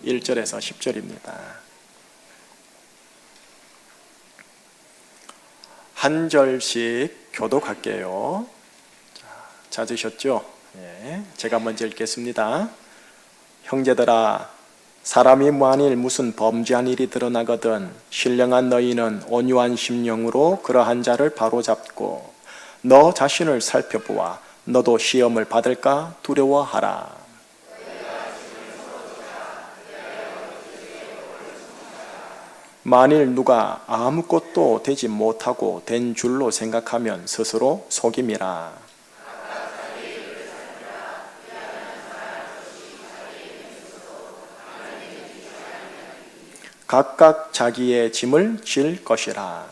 1절에서 10절입니다. 한 절씩 교독할게요. 찾으셨죠? 네, 제가 먼저 읽겠습니다. 형제들아, 사람이 만일 무슨 범죄한 일이 드러나거든 신령한 너희는 온유한 심령으로 그러한 자를 바로잡고 너 자신을 살펴보아 너도 시험을 받을까 두려워하라. 만일 누가 아무것도 되지 못하고 된 줄로 생각하면 스스로 속임이라. 각각 자기의 짐을 질 것이라.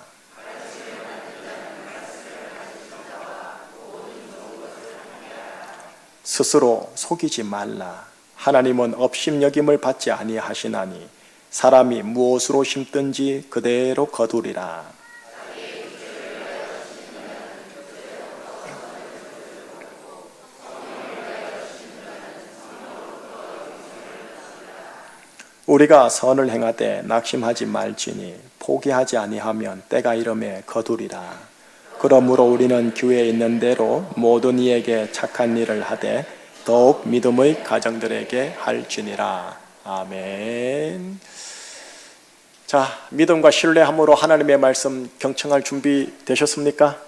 스스로 속이지 말라. 하나님은 업심여김을 받지 아니하시나니 사람이 무엇으로 심든지 그대로 거두리라. 우리가 선을 행하되 낙심하지 말지니 포기하지 아니하면 때가 이름에 거두리라. 그러므로 우리는 교회에 있는 대로 모든 이에게 착한 일을 하되 더욱 믿음의 가정들에게 할지니라. 아멘. 자, 믿음과 신뢰함으로 하나님의 말씀 경청할 준비 되셨습니까?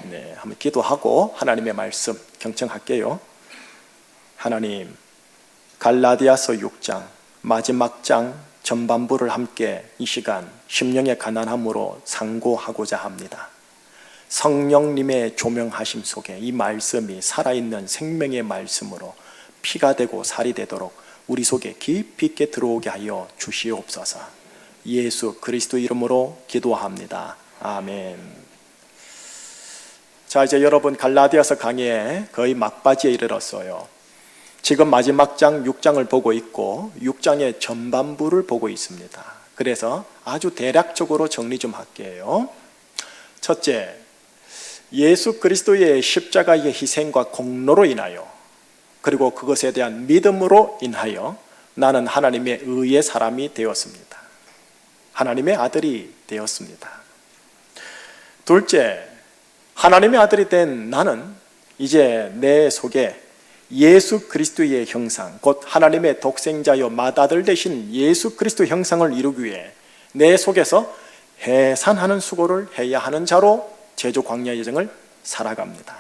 네, 한번 기도하고 하나님의 말씀 경청할게요. 하나님, 갈라디아서 6장 마지막 장 전반부를 함께 이 시간 심령의 가난함으로 상고하고자 합니다. 성령님의 조명하심 속에 이 말씀이 살아있는 생명의 말씀으로 피가 되고 살이 되도록 우리 속에 깊이 있게 들어오게 하여 주시옵소서. 예수 그리스도 이름으로 기도합니다. 아멘. 자, 이제 여러분 갈라디아서 강의에 거의 막바지에 이르렀어요. 지금 마지막 장 6장을 보고 있고 6장의 전반부를 보고 있습니다. 그래서 아주 대략적으로 정리 좀 할게요. 첫째, 예수 그리스도의 십자가의 희생과 공로로 인하여 그리고 그것에 대한 믿음으로 인하여 나는 하나님의 의의 사람이 되었습니다. 하나님의 아들이 되었습니다. 둘째, 하나님의 아들이 된 나는 이제 내 속에 예수 그리스도의 형상, 곧 하나님의 독생자여 맏아들 되신 예수 그리스도 형상을 이루기 위해 내 속에서 해산하는 수고를 해야 하는 자로 제주 광야 여정을 살아갑니다.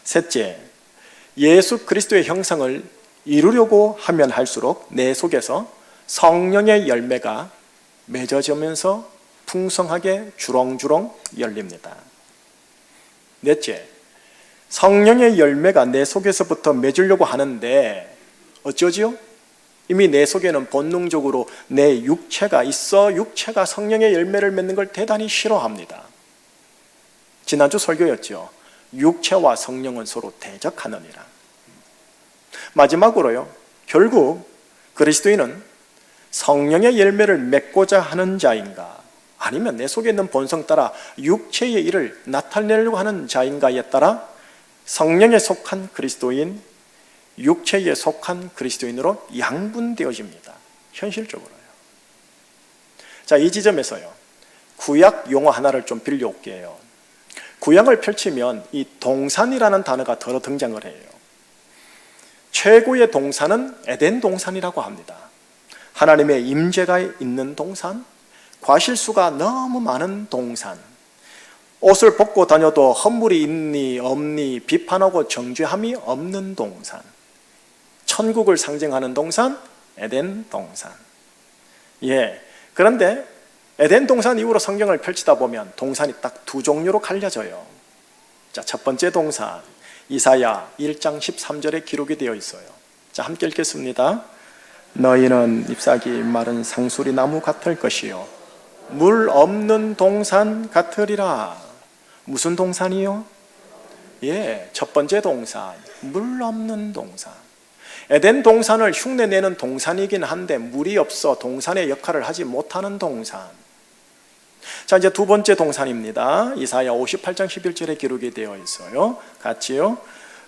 셋째, 예수 그리스도의 형상을 이루려고 하면 할수록 내 속에서 성령의 열매가 맺어지면서 풍성하게 주렁주렁 열립니다. 넷째, 성령의 열매가 내 속에서부터 맺으려고 하는데 어쩌지요? 이미 내 속에는 본능적으로 내 육체가 있어 육체가 성령의 열매를 맺는 걸 대단히 싫어합니다. 지난주 설교였죠. 육체와 성령은 서로 대적하느니라. 마지막으로요, 결국 그리스도인은 성령의 열매를 맺고자 하는 자인가 아니면 내 속에 있는 본성 따라 육체의 일을 나타내려고 하는 자인가에 따라 성령에 속한 그리스도인, 육체에 속한 그리스도인으로 양분되어집니다. 현실적으로요. 자, 이 지점에서요, 구약 용어 하나를 좀 빌려올게요. 구약을 펼치면 이 동산이라는 단어가 더러 등장을 해요. 최고의 동산은 에덴 동산이라고 합니다. 하나님의 임재가 있는 동산, 과실수가 너무 많은 동산, 옷을 벗고 다녀도 헛물이 있니 없니 비판하고 정죄함이 없는 동산, 천국을 상징하는 동산, 에덴 동산. 예, 그런데 에덴 동산 이후로 성경을 펼치다 보면 동산이 딱 두 종류로 갈려져요. 자, 첫 번째 동산, 이사야 1장 13절에 기록이 되어 있어요. 자, 함께 읽겠습니다. 너희는 잎사귀 마른 상수리 나무 같을 것이요 물 없는 동산 같으리라. 무슨 동산이요? 예, 첫 번째 동산, 물 없는 동산. 에덴 동산을 흉내내는 동산이긴 한데 물이 없어 동산의 역할을 하지 못하는 동산. 자, 이제 두 번째 동산입니다. 이사야 58장 11절에 기록이 되어 있어요. 같이요.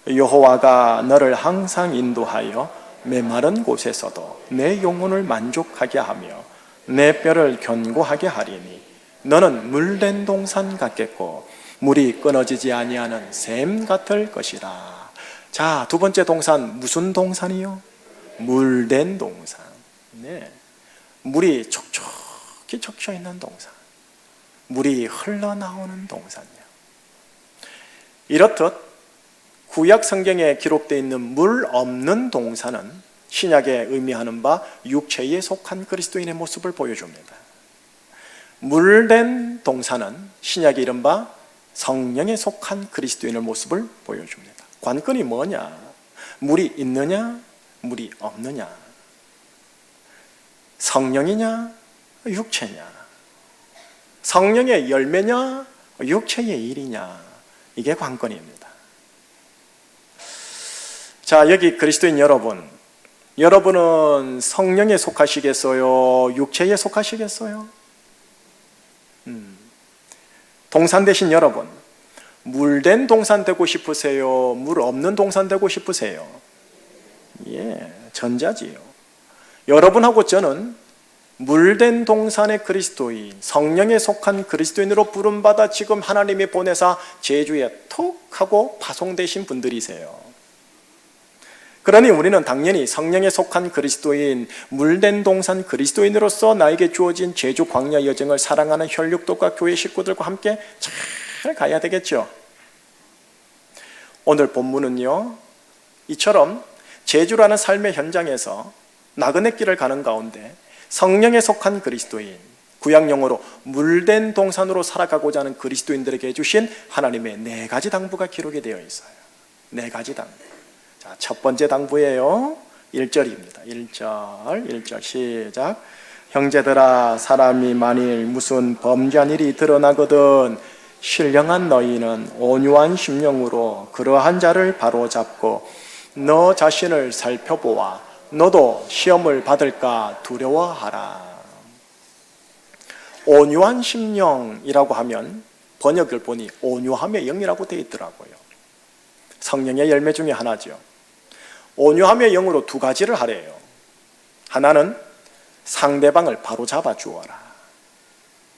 여호와가 너를 항상 인도하여 메마른 곳에서도 내 영혼을 만족하게 하며 내 뼈를 견고하게 하리니 너는 물된 동산 같겠고 물이 끊어지지 아니하는 샘 같을 것이라. 자, 두 번째 동산, 무슨 동산이요? 물된 동산. 네. 물이 촉촉히 적셔 있는 동산, 물이 흘러나오는 동산이요. 이렇듯 구약 성경에 기록되어 있는 물 없는 동산은 신약에 의미하는 바 육체에 속한 그리스도인의 모습을 보여줍니다. 물된 동산은 신약에 이른바 성령에 속한 그리스도인의 모습을 보여줍니다. 관건이 뭐냐? 물이 있느냐? 물이 없느냐? 성령이냐? 육체냐? 성령의 열매냐? 육체의 일이냐? 이게 관건입니다. 자, 여기 그리스도인 여러분, 여러분은 성령에 속하시겠어요? 육체에 속하시겠어요? 동산 되신 여러분, 물된 동산 되고 싶으세요? 물 없는 동산 되고 싶으세요? 예, 전자지요. 여러분하고 저는 물된 동산의 그리스도인, 성령에 속한 그리스도인으로 부름받아 지금 하나님이 보내사 제주에 톡 하고 파송되신 분들이세요. 그러니 우리는 당연히 성령에 속한 그리스도인, 물된 동산 그리스도인으로서 나에게 주어진 제주 광야 여정을 사랑하는 혈육독과 교회 식구들과 함께 잘 가야 되겠죠. 오늘 본문은요, 이처럼 제주라는 삶의 현장에서 나그네 길을 가는 가운데 성령에 속한 그리스도인, 구약용어로 물된 동산으로 살아가고자 하는 그리스도인들에게 해주신 하나님의 4가지 당부가 기록이 되어 있어요. 4가지 당부. 자, 첫 번째 당부예요. 1절입니다. 1절 시작. 형제들아, 사람이 만일 무슨 범죄한 일이 드러나거든 신령한 너희는 온유한 심령으로 그러한 자를 바로잡고 너 자신을 살펴보아 너도 시험을 받을까 두려워하라. 온유한 심령이라고 하면 번역을 보니 온유함의 영이라고 되어 있더라고요. 성령의 열매 중에 하나죠. 온유함의 영으로 2가지를 하래요. 하나는 상대방을 바로잡아 주어라.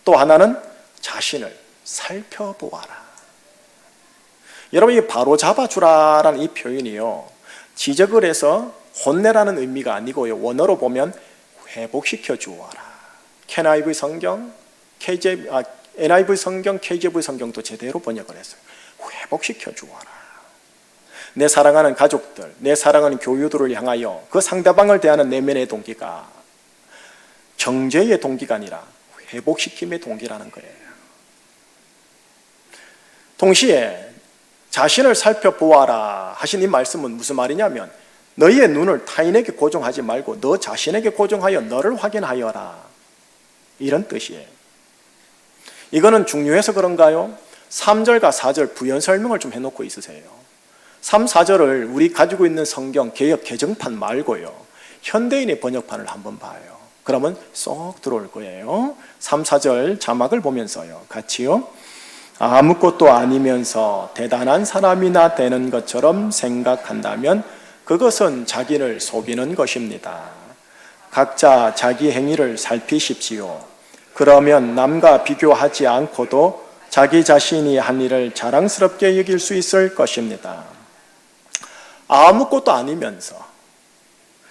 또 하나는 자신을 살펴보아라. 여러분, 이 바로잡아 주라라는 이 표현이요, 지적을 해서 혼내라는 의미가 아니고요, 원어로 보면 회복시켜 주어라. NIV 성경, NIV 성경, KJV 성경도 제대로 번역을 했어요. 회복시켜 주어라. 내 사랑하는 가족들, 내 사랑하는 교우들을 향하여 그 상대방을 대하는 내면의 동기가 정죄의 동기가 아니라 회복시킴의 동기라는 거예요. 동시에 자신을 살펴보아라 하신 이 말씀은 무슨 말이냐면 너희의 눈을 타인에게 고정하지 말고 너 자신에게 고정하여 너를 확인하여라, 이런 뜻이에요. 이거는 중요해서 그런가요? 3절과 4절 부연 설명을 좀 해놓고 있으세요. 3, 4절을 우리 가지고 있는 성경 개역 개정판 말고요, 현대인의 번역판을 한번 봐요. 그러면 쏙 들어올 거예요. 3, 4절 자막을 보면서요, 같이요. 아무것도 아니면서 대단한 사람이나 되는 것처럼 생각한다면 그것은 자기를 속이는 것입니다. 각자 자기 행위를 살피십시오. 그러면 남과 비교하지 않고도 자기 자신이 한 일을 자랑스럽게 여길 수 있을 것입니다. 아무것도 아니면서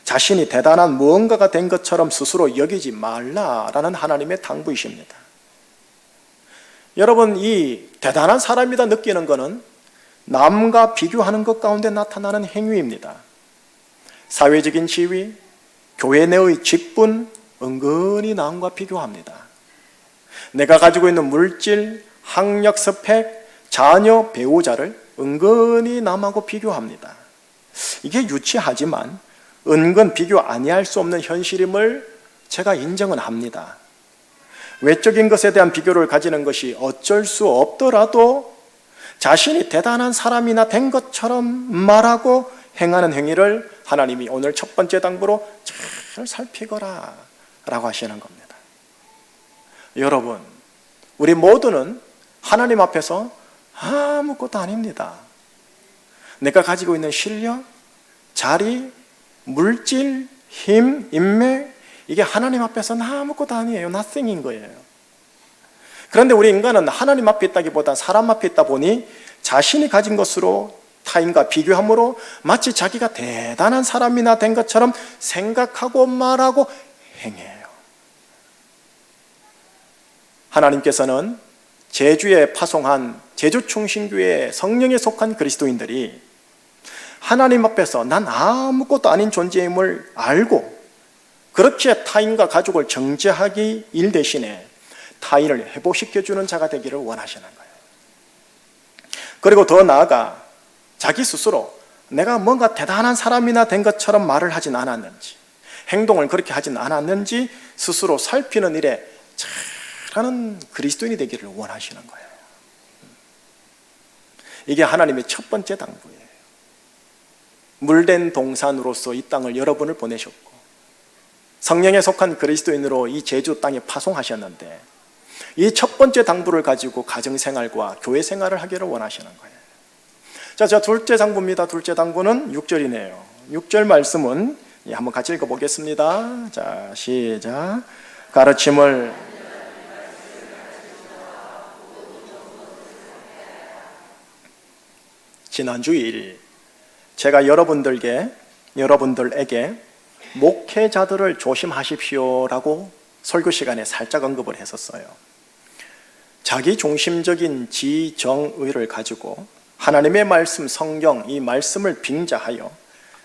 자신이 대단한 무언가가 된 것처럼 스스로 여기지 말라라는 하나님의 당부이십니다. 여러분, 이 대단한 사람이다 느끼는 것은 남과 비교하는 것 가운데 나타나는 행위입니다. 사회적인 지위, 교회 내의 직분, 은근히 남과 비교합니다. 내가 가지고 있는 물질, 학력, 스펙, 자녀, 배우자를 은근히 남하고 비교합니다. 이게 유치하지만 은근 비교 아니할 수 없는 현실임을 제가 인정은 합니다. 외적인 것에 대한 비교를 가지는 것이 어쩔 수 없더라도 자신이 대단한 사람이나 된 것처럼 말하고 행하는 행위를 하나님이 오늘 첫 번째 당부로 잘 살피거라 라고 하시는 겁니다. 여러분, 우리 모두는 하나님 앞에서 아무것도 아닙니다. 내가 가지고 있는 실력, 자리, 물질, 힘, 인맥, 이게 하나님 앞에서는 아무것도 아니에요. nothing인 거예요. 그런데 우리 인간은 하나님 앞에 있다기보다 사람 앞에 있다 보니 자신이 가진 것으로 타인과 비교함으로 마치 자기가 대단한 사람이나 된 것처럼 생각하고 말하고 행해요. 하나님께서는 제주에 파송한 제주충신교회 성령에 속한 그리스도인들이 하나님 앞에서 난 아무것도 아닌 존재임을 알고 그렇게 타인과 가족을 정죄하기 일 대신에 타인을 회복시켜주는 자가 되기를 원하시는 거예요. 그리고 더 나아가 자기 스스로 내가 뭔가 대단한 사람이나 된 것처럼 말을 하진 않았는지, 행동을 그렇게 하진 않았는지 스스로 살피는 일에 잘하는 그리스도인이 되기를 원하시는 거예요. 이게 하나님의 첫 번째 당부예요. 물된 동산으로서 이 땅을 여러분을 보내셨고 성령에 속한 그리스도인으로 이 제주 땅에 파송하셨는데 이 첫 번째 당부를 가지고 가정생활과 교회생활을 하기를 원하시는 거예요. 자, 둘째 당부입니다. 둘째 당부는 6절이네요. 6절 말씀은 한번 같이 읽어보겠습니다. 자, 시작. 가르침을 지난 주일 제가 여러분들에게 목회자들을 조심하십시오라고 설교 시간에 살짝 언급을 했었어요. 자기 중심적인 지정의를 가지고 하나님의 말씀, 성경, 이 말씀을 빙자하여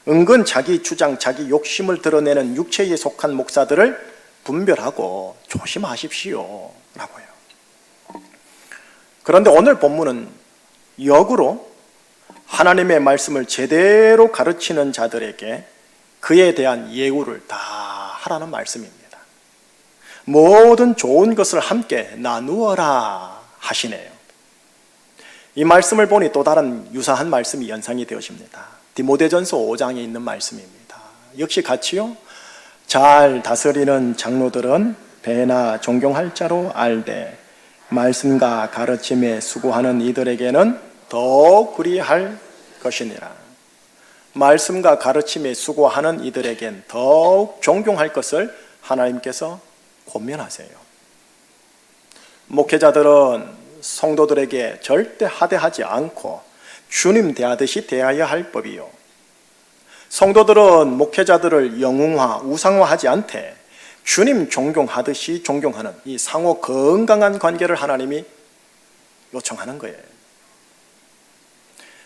은근 자기 주장, 자기 욕심을 드러내는 육체에 속한 목사들을 분별하고 조심하십시오 라고요. 그런데 오늘 본문은 역으로 하나님의 말씀을 제대로 가르치는 자들에게 그에 대한 예우를 다 하라는 말씀입니다. 모든 좋은 것을 함께 나누어라 하시네요. 이 말씀을 보니 또 다른 유사한 말씀이 연상이 되어집니다. 디모데전서 5장에 있는 말씀입니다. 역시 같이요. 잘 다스리는 장로들은 배나 존경할 자로 알되 말씀과 가르침에 수고하는 이들에게는 더욱 그리할 것이니라. 말씀과 가르침에 수고하는 이들에겐 더욱 존경할 것을 하나님께서 권면하세요. 목회자들은 성도들에게 절대 하대하지 않고 주님 대하듯이 대해야 할 법이요. 성도들은 목회자들을 영웅화, 우상화하지 않되 주님 존경하듯이 존경하는 이 상호 건강한 관계를 하나님이 요청하는 거예요.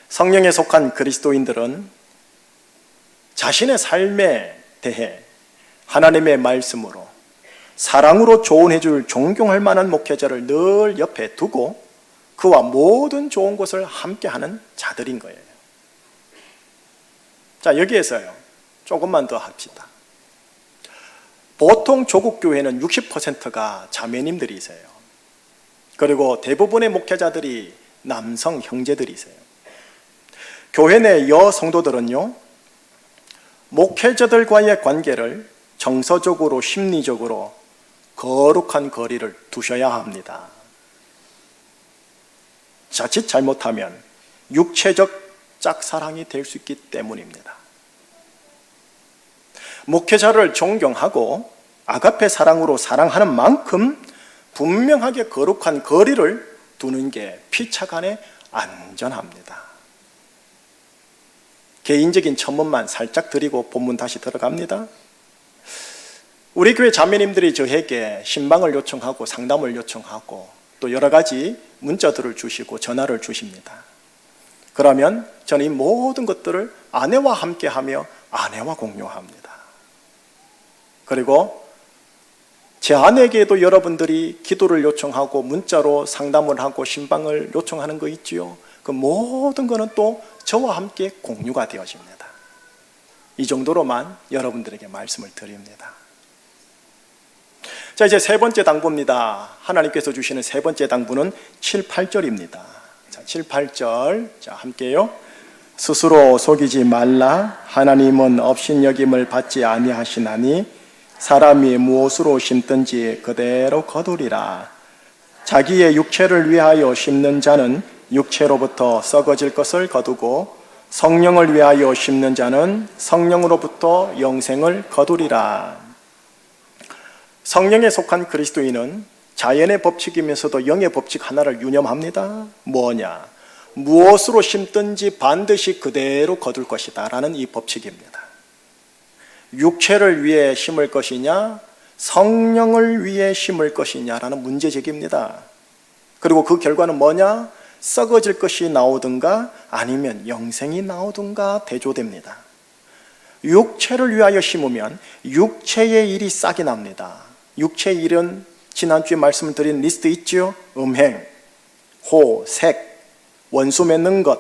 성령에 속한 그리스도인들은 자신의 삶에 대해 하나님의 말씀으로 사랑으로 조언해 줄 존경할 만한 목회자를 늘 옆에 두고 그와 모든 좋은 것을 함께하는 자들인 거예요. 자, 여기에서요. 조금만 더 합시다. 보통 조국 교회는 60%가 자매님들이세요. 그리고 대부분의 목회자들이 남성 형제들이세요. 교회 내 여성도들은요, 목회자들과의 관계를 정서적으로 심리적으로 거룩한 거리를 두셔야 합니다. 자칫 잘못하면 육체적 짝사랑이 될 수 있기 때문입니다. 목회자를 존경하고 아가페 사랑으로 사랑하는 만큼 분명하게 거룩한 거리를 두는 게 피차간에 안전합니다. 개인적인 첨언만 살짝 드리고 본문 다시 들어갑니다. 우리 교회 자매님들이 저에게 신방을 요청하고 상담을 요청하고 또 여러 가지 문자들을 주시고 전화를 주십니다. 그러면 저는 이 모든 것들을 아내와 함께하며 아내와 공유합니다. 그리고 제 아내에게도 여러분들이 기도를 요청하고 문자로 상담을 하고 신방을 요청하는 거 있지요. 그 모든 거는 또 저와 함께 공유가 되어집니다. 이 정도로만 여러분들에게 말씀을 드립니다. 자, 이제 세 번째 당부입니다. 하나님께서 주시는 세 번째 당부는 7, 8절입니다. 자, 7, 8절. 자, 함께요. 스스로 속이지 말라. 하나님은 업신여김을 받지 아니하시나니 사람이 무엇으로 심든지 그대로 거두리라. 자기의 육체를 위하여 심는 자는 육체로부터 썩어질 것을 거두고 성령을 위하여 심는 자는 성령으로부터 영생을 거두리라. 성령에 속한 그리스도인은 자연의 법칙이면서도 영의 법칙 하나를 유념합니다. 뭐냐? 무엇으로 심든지 반드시 그대로 거둘 것이다 라는 이 법칙입니다. 육체를 위해 심을 것이냐, 성령을 위해 심을 것이냐라는 문제제기입니다. 그리고 그 결과는 뭐냐? 썩어질 것이 나오든가 아니면 영생이 나오든가 대조됩니다. 육체를 위하여 심으면 육체의 일이 싹이 납니다. 육체의 일은 지난주에 말씀을 드린 리스트 있죠? 음행, 호, 색, 원수 맺는 것,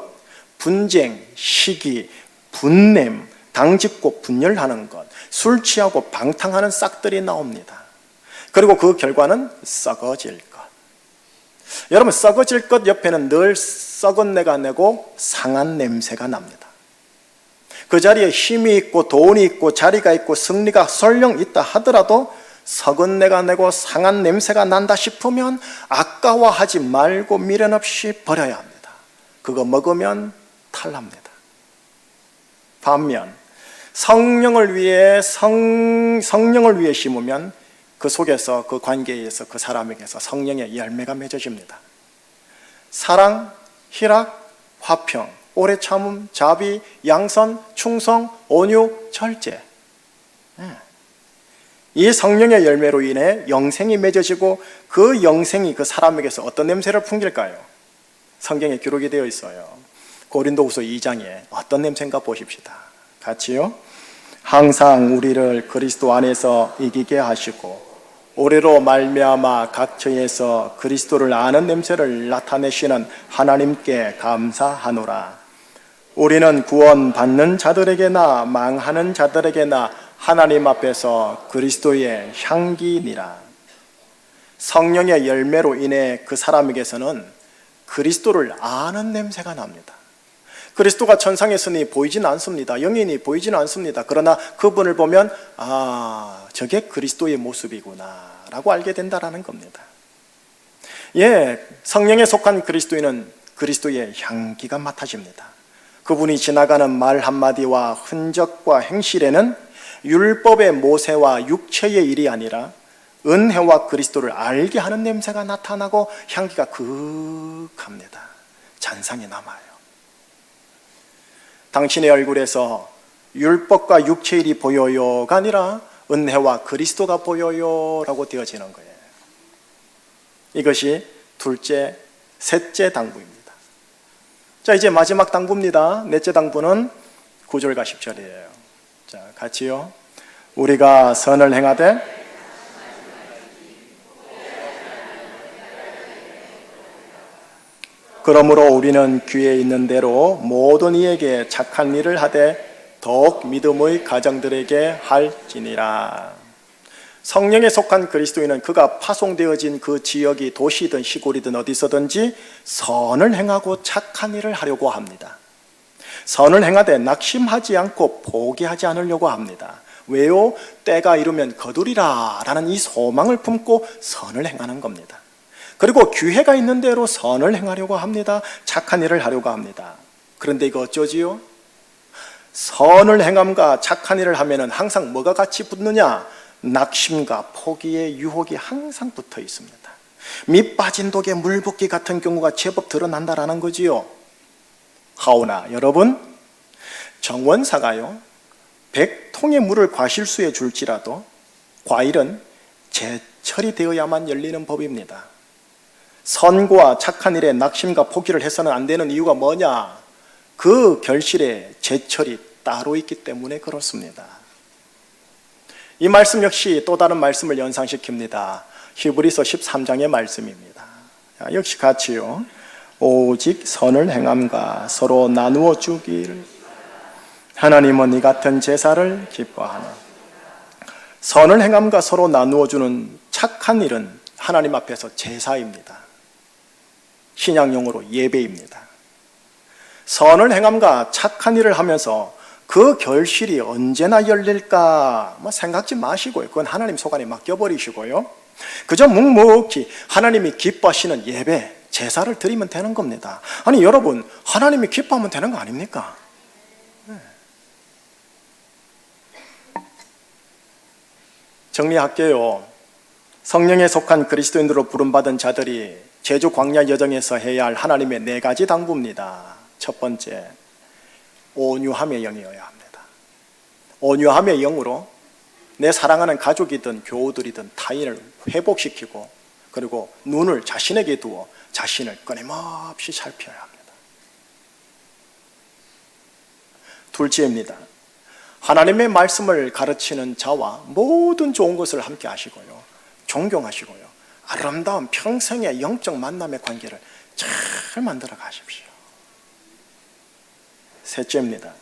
분쟁, 시기, 분냄, 당짓고 분열하는 것, 술 취하고 방탕하는 싹들이 나옵니다. 그리고 그 결과는 썩어질 것. 여러분, 썩어질 것 옆에는 늘 썩은 내가 내고 상한 냄새가 납니다. 그 자리에 힘이 있고 돈이 있고 자리가 있고 승리가 설령 있다 하더라도 썩은 내가 내고 상한 냄새가 난다 싶으면 아까워하지 말고 미련 없이 버려야 합니다. 그거 먹으면 탈납니다. 반면 성령을 위해 심으면 그 속에서, 그 관계에서, 그 사람에게서 성령의 열매가 맺어집니다. 사랑, 희락, 화평, 오래 참음, 자비, 양선, 충성, 온유, 절제. 이 성령의 열매로 인해 영생이 맺어지고 그 영생이 그 사람에게서 어떤 냄새를 풍길까요? 성경에 기록이 되어 있어요. 고린도후서 2장에 어떤 냄새인가 보십시다. 같이요. 항상 우리를 그리스도 안에서 이기게 하시고 오래로 말미암아 각처에서 그리스도를 아는 냄새를 나타내시는 하나님께 감사하노라. 우리는 구원받는 자들에게나 망하는 자들에게나 하나님 앞에서 그리스도의 향기니라. 성령의 열매로 인해 그 사람에게서는 그리스도를 아는 냄새가 납니다. 그리스도가 천상에 있으니 보이진 않습니다. 영인이 보이진 않습니다. 그러나 그분을 보면 저게 그리스도의 모습이구나 라고 알게 된다는 겁니다. 성령에 속한 그리스도인은 그리스도의 향기가 맡아집니다. 그분이 지나가는 말 한마디와 흔적과 행실에는 율법의 모세와 육체의 일이 아니라 은혜와 그리스도를 알게 하는 냄새가 나타나고 향기가 그윽합니다. 잔상이 남아요. 당신의 얼굴에서 율법과 육체의 일이 보여요가 아니라 은혜와 그리스도가 보여요 라고 되어지는 거예요. 이것이 둘째, 셋째 당부입니다. 자, 이제 마지막 당부입니다. 넷째 당부는 9절과 10절이에요. 자, 같이요. 우리가 선을 행하되 그러므로 우리는 귀에 있는 대로 모든 이에게 착한 일을 하되 더욱 믿음의 가정들에게 할지니라. 성령에 속한 그리스도인은 그가 파송되어진 그 지역이 도시든 시골이든 어디서든지 선을 행하고 착한 일을 하려고 합니다. 선을 행하되 낙심하지 않고 포기하지 않으려고 합니다. 왜요? 때가 이르면 거두리라 라는 이 소망을 품고 선을 행하는 겁니다. 그리고 기회가 있는 대로 선을 행하려고 합니다. 착한 일을 하려고 합니다. 그런데 이거 어쩌지요? 선을 행함과 착한 일을 하면 항상 뭐가 같이 붙느냐? 낙심과 포기의 유혹이 항상 붙어 있습니다. 밑 빠진 독에 물 붓기 같은 경우가 제법 드러난다라는 거지요. 하오나 여러분, 정원사가요 100통의 물을 과실수에 줄지라도 과일은 제철이 되어야만 열리는 법입니다. 선과 착한 일에 낙심과 포기를 해서는 안 되는 이유가 뭐냐? 그 결실에 제철이 따로 있기 때문에 그렇습니다. 이 말씀 역시 또 다른 말씀을 연상시킵니다. 히브리서 13장의 말씀입니다. 역시 같이요. 오직 선을 행함과 서로 나누어 주기를 하나님은 이 같은 제사를 기뻐하나. 선을 행함과 서로 나누어 주는 착한 일은 하나님 앞에서 제사입니다. 신약용어로 예배입니다. 선을 행함과 착한 일을 하면서 그 결실이 언제나 열릴까 생각지 마시고요. 그건 하나님 소관에 맡겨버리시고요. 그저 묵묵히 하나님이 기뻐하시는 예배, 제사를 드리면 되는 겁니다. 아니 여러분, 하나님이 기뻐하면 되는 거 아닙니까? 정리할게요. 성령에 속한 그리스도인으로 부름받은 자들이 제주 광야 여정에서 해야 할 하나님의 4가지 당부입니다. 첫 번째, 온유함의 영이어야 합니다. 온유함의 영으로 내 사랑하는 가족이든 교우들이든 타인을 회복시키고, 그리고 눈을 자신에게 두어 자신을 끊임없이 살펴야 합니다. 둘째입니다. 하나님의 말씀을 가르치는 자와 모든 좋은 것을 함께 하시고요, 존경하시고요, 아름다운 평생의 영적 만남의 관계를 잘 만들어 가십시오. 셋째입니다.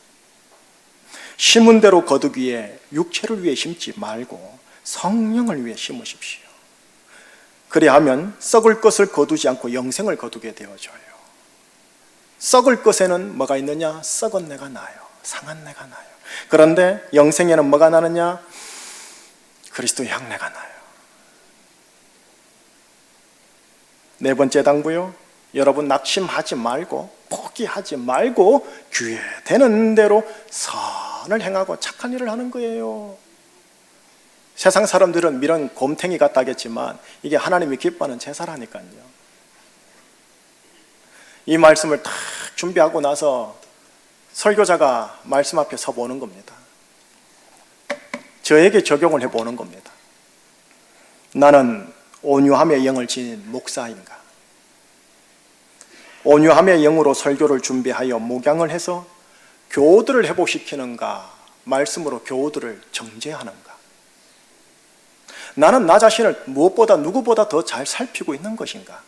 심은 대로 거두기에 육체를 위해 심지 말고 성령을 위해 심으십시오. 그리하면 썩을 것을 거두지 않고 영생을 거두게 되어져요. 썩을 것에는 뭐가 있느냐? 썩은 내가 나요. 상한 내가 나요. 그런데 영생에는 뭐가 나느냐? 그리스도의 향내가 나요. 네 번째 당부요, 여러분 낙심하지 말고 포기하지 말고 귀에 되는 대로 선을 행하고 착한 일을 하는 거예요. 세상 사람들은 이런 곰탱이 같다 하겠지만 이게 하나님이 기뻐하는 제사라니까요. 이 말씀을 딱 준비하고 나서 설교자가 말씀 앞에 서 보는 겁니다. 저에게 적용을 해보는 겁니다. 나는 온유함의 영을 지닌 목사인가? 온유함의 영으로 설교를 준비하여 목양을 해서 교우들을 회복시키는가? 말씀으로 교우들을 정죄하는가? 나는 나 자신을 무엇보다 누구보다 더 잘 살피고 있는 것인가?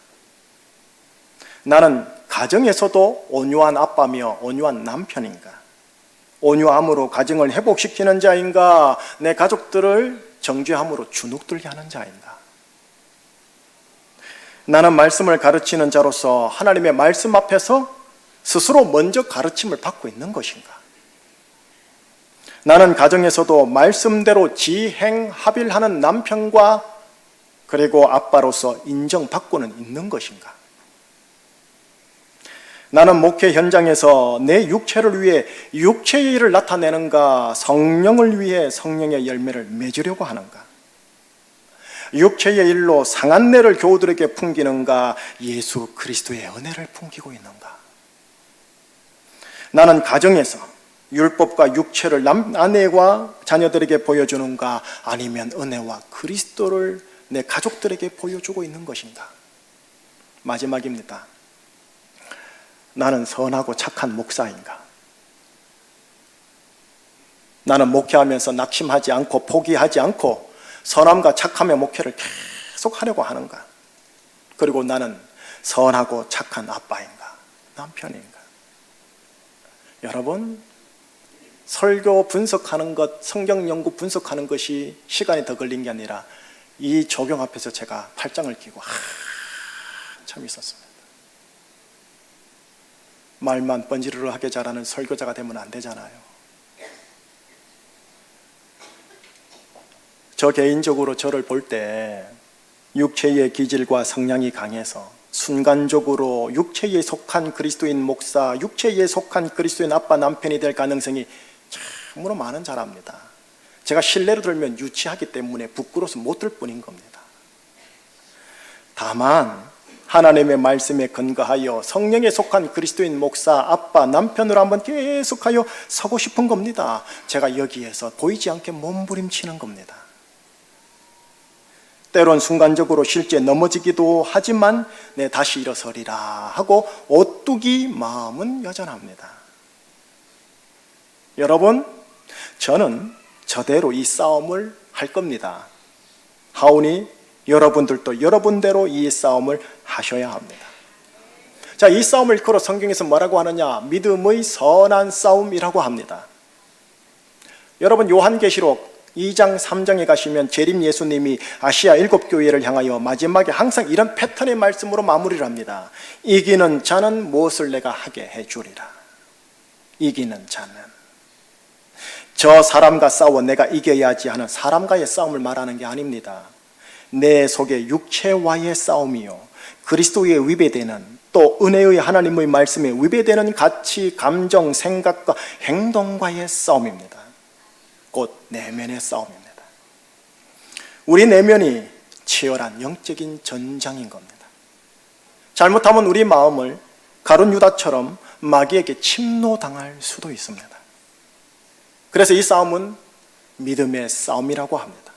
나는 가정에서도 온유한 아빠며 온유한 남편인가? 온유함으로 가정을 회복시키는 자인가? 내 가족들을 정죄함으로 주눅들게 하는 자인가? 나는 말씀을 가르치는 자로서 하나님의 말씀 앞에서 스스로 먼저 가르침을 받고 있는 것인가? 나는 가정에서도 말씀대로 지행합일하는 남편과 그리고 아빠로서 인정받고는 있는 것인가? 나는 목회 현장에서 내 육체를 위해 육체의 일을 나타내는가? 성령을 위해 성령의 열매를 맺으려고 하는가? 육체의 일로 상한 내를 교우들에게 풍기는가? 예수 그리스도의 은혜를 풍기고 있는가? 나는 가정에서 율법과 육체를 아내와 자녀들에게 보여주는가? 아니면 은혜와 그리스도를 내 가족들에게 보여주고 있는 것인가? 마지막입니다. 나는 선하고 착한 목사인가? 나는 목회하면서 낙심하지 않고 포기하지 않고 선함과 착함의 목회를 계속 하려고 하는가? 그리고 나는 선하고 착한 아빠인가? 남편인가? 여러분, 설교 분석하는 것, 성경 연구 분석하는 것이 시간이 더 걸린 게 아니라 이 적용 앞에서 제가 팔짱을 끼고 한참 있었습니다. 말만 번지르르하게 잘하는 설교자가 되면 안 되잖아요. 저 개인적으로 저를 볼 때 육체의 기질과 성향이 강해서 순간적으로 육체에 속한 그리스도인 목사, 육체에 속한 그리스도인 아빠, 남편이 될 가능성이 참으로 많은 자랍니다. 제가 실례로 들면 유치하기 때문에 부끄러워서 못 들 뿐인 겁니다. 다만 하나님의 말씀에 근거하여 성령에 속한 그리스도인 목사, 아빠, 남편으로 한번 계속하여 서고 싶은 겁니다. 제가 여기에서 보이지 않게 몸부림치는 겁니다. 때론 순간적으로 실제 넘어지기도 하지만 다시 일어서리라 하고 오뚜기 마음은 여전합니다. 여러분, 저는 저대로 이 싸움을 할 겁니다. 하오니 여러분들도 여러분대로 이 싸움을 하셔야 합니다. 자, 이 싸움을 일컬어 성경에서 뭐라고 하느냐? 믿음의 선한 싸움이라고 합니다. 여러분, 요한계시록 2장 3장에 가시면 재림 예수님이 아시아 7교회를 향하여 마지막에 항상 이런 패턴의 말씀으로 마무리를 합니다. 이기는 자는 무엇을 내가 하게 해주리라. 이기는 자는 저 사람과 싸워 내가 이겨야지 하는 사람과의 싸움을 말하는 게 아닙니다. 내 속에 육체와의 싸움이요, 그리스도에 위배되는, 또 은혜의 하나님의 말씀에 위배되는 가치, 감정, 생각과 행동과의 싸움입니다. 곧 내면의 싸움입니다. 우리 내면이 치열한 영적인 전장인 겁니다. 잘못하면 우리 마음을 가룟 유다처럼 마귀에게 침노당할 수도 있습니다. 그래서 이 싸움은 믿음의 싸움이라고 합니다.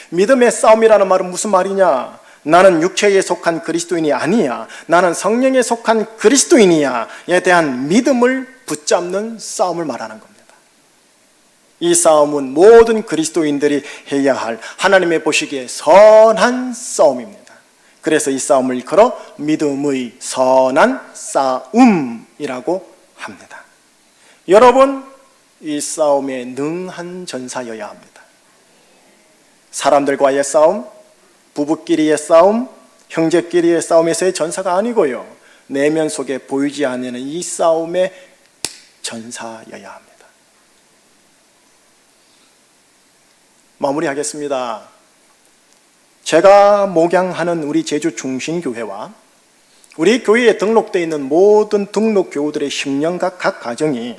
믿음의 싸움이라는 말은 무슨 말이냐? 나는 육체에 속한 그리스도인이 아니야, 나는 성령에 속한 그리스도인이야에 대한 믿음을 붙잡는 싸움을 말하는 겁니다. 이 싸움은 모든 그리스도인들이 해야 할 하나님의 보시기에 선한 싸움입니다. 그래서 이 싸움을 일컬어 믿음의 선한 싸움이라고 합니다. 여러분, 이 싸움에 능한 전사여야 합니다. 사람들과의 싸움, 부부끼리의 싸움, 형제끼리의 싸움에서의 전사가 아니고요, 내면 속에 보이지 않는 이 싸움의 전사여야 합니다. 마무리하겠습니다. 제가 목양하는 우리 제주 중심교회와 우리 교회에 등록되어 있는 모든 등록 교우들의 10년간 각 가정이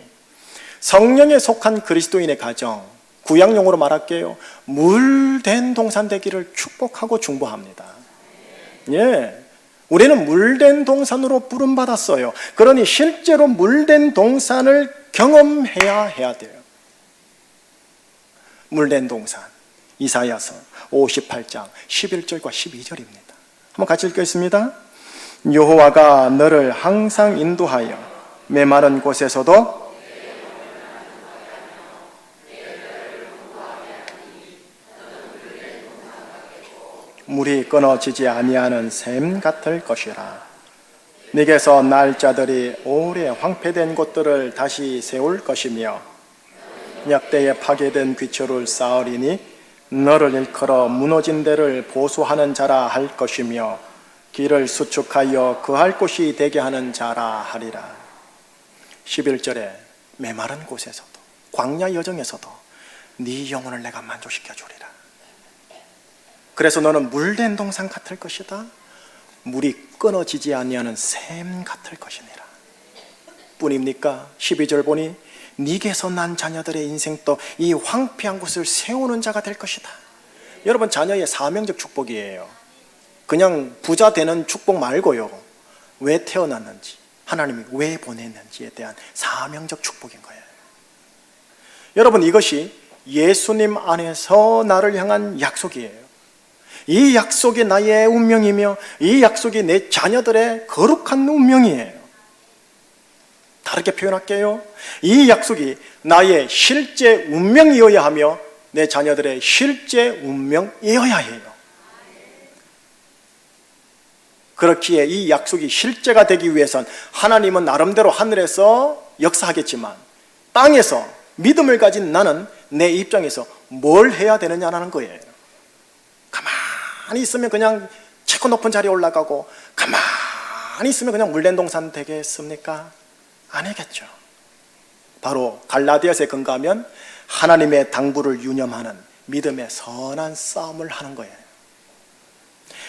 성령에 속한 그리스도인의 가정, 구약용어로 말할게요, 물된 동산 되기를 축복하고 중보합니다. 예, 우리는 물된 동산으로 부름받았어요. 그러니 실제로 물된 동산을 경험해야 해야 돼요. 물된 동산, 이사야서 58장 11절과 12절입니다. 한번 같이 읽겠습니다. 여호와가 너를 항상 인도하여 메마른 곳에서도 물이 끊어지지 아니하는 샘 같을 것이라. 네게서 날짜들이 오래 황폐된 곳들을 다시 세울 것이며 역대에 파괴된 귀초를 쌓으리니 너를 일컬어 무너진 데를 보수하는 자라 할 것이며 길을 수축하여 그할 곳이 되게 하는 자라 하리라. 11절에 메마른 곳에서도, 광야 여정에서도 네 영혼을 내가 만족시켜 주리라. 그래서 너는 물된 동산 같을 것이다. 물이 끊어지지 아니하는 샘 같을 것이니라. 뿐입니까? 12절 보니 네게서 난 자녀들의 인생도 이 황폐한 곳을 세우는 자가 될 것이다. 여러분, 자녀의 사명적 축복이에요. 그냥 부자 되는 축복 말고요, 왜 태어났는지, 하나님이 왜 보냈는지에 대한 사명적 축복인 거예요. 여러분, 이것이 예수님 안에서 나를 향한 약속이에요. 이 약속이 나의 운명이며 이 약속이 내 자녀들의 거룩한 운명이에요. 다르게 표현할게요. 이 약속이 나의 실제 운명이어야 하며 내 자녀들의 실제 운명이어야 해요. 그렇기에 이 약속이 실제가 되기 위해선 하나님은 나름대로 하늘에서 역사하겠지만 땅에서 믿음을 가진 나는 내 입장에서 뭘 해야 되느냐라는 거예요. 가만히 있으면 그냥 최고 높은 자리에 올라가고 가만히 있으면 그냥 물된 동산 되겠습니까? 아니겠죠. 바로 갈라디아서에 근거하면 하나님의 당부를 유념하는 믿음의 선한 싸움을 하는 거예요.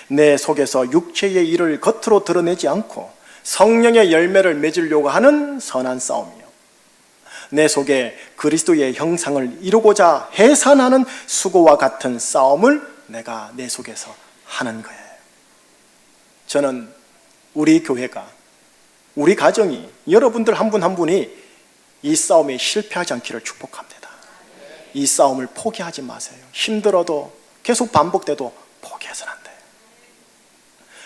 내 속에서 육체의 일을 겉으로 드러내지 않고 성령의 열매를 맺으려고 하는 선한 싸움이요, 내 속에 그리스도의 형상을 이루고자 해산하는 수고와 같은 싸움을 내가 내 속에서 하는 거예요. 저는 우리 교회가, 우리 가정이, 여러분들 한 분 한 분이 이 싸움에 실패하지 않기를 축복합니다. 이 싸움을 포기하지 마세요. 힘들어도 계속 반복돼도 포기해서는 안 돼요.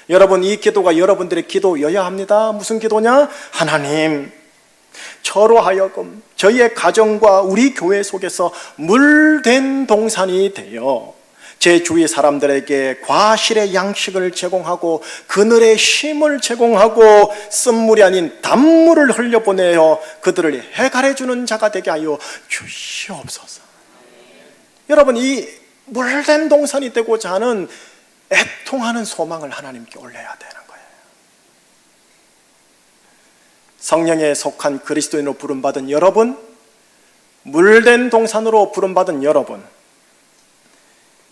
여러분, 이 기도가 여러분들의 기도여야 합니다. 무슨 기도냐? 하나님, 저로 하여금 저희의 가정과 우리 교회 속에서 물된 동산이 되어 제 주위 사람들에게 과실의 양식을 제공하고 그늘의 쉼을 제공하고 쓴물이 아닌 단물을 흘려보내어 그들을 해갈해주는 자가 되게 하여 주시옵소서. 여러분, 이 물된 동산이 되고자 하는 애통하는 소망을 하나님께 올려야 되는 거예요. 성령에 속한 그리스도인으로 부름받은 여러분, 물된 동산으로 부름받은 여러분,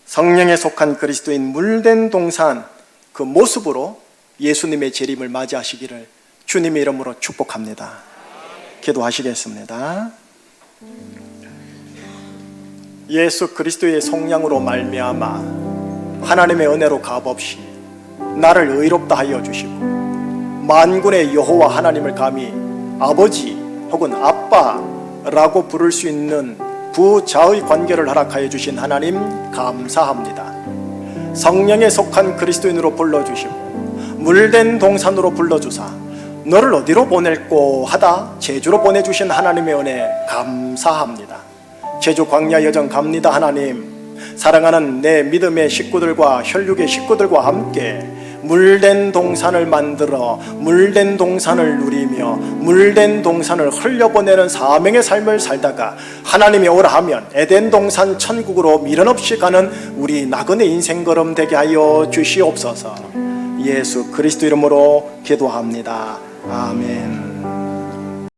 성령에 속한 그리스도인 물된 동산 그 모습으로 예수님의 재림을 맞이하시기를 주님의 이름으로 축복합니다. 기도하시겠습니다. 예수 그리스도의 성령으로 말미암아 하나님의 은혜로 값없이 나를 의롭다 하여 주시고 만군의 여호와 하나님을 감히 아버지 혹은 아빠라고 부를 수 있는 부자의 관계를 허락하여 주신 하나님 감사합니다. 성령에 속한 그리스도인으로 불러주시고 물된 동산으로 불러주사 너를 어디로 보낼꼬 하다 제주로 보내주신 하나님의 은혜 감사합니다. 제주 광야 여정 갑니다. 하나님, 사랑하는 내 믿음의 식구들과 혈육의 식구들과 함께 물된 동산을 만들어 물된 동산을 누리며 물된 동산을 흘려보내는 사명의 삶을 살다가 하나님이 오라 하면 에덴 동산 천국으로 미련 없이 가는 우리 나그네 인생 걸음 되게 하여 주시옵소서. 예수 그리스도 이름으로 기도합니다. 아멘.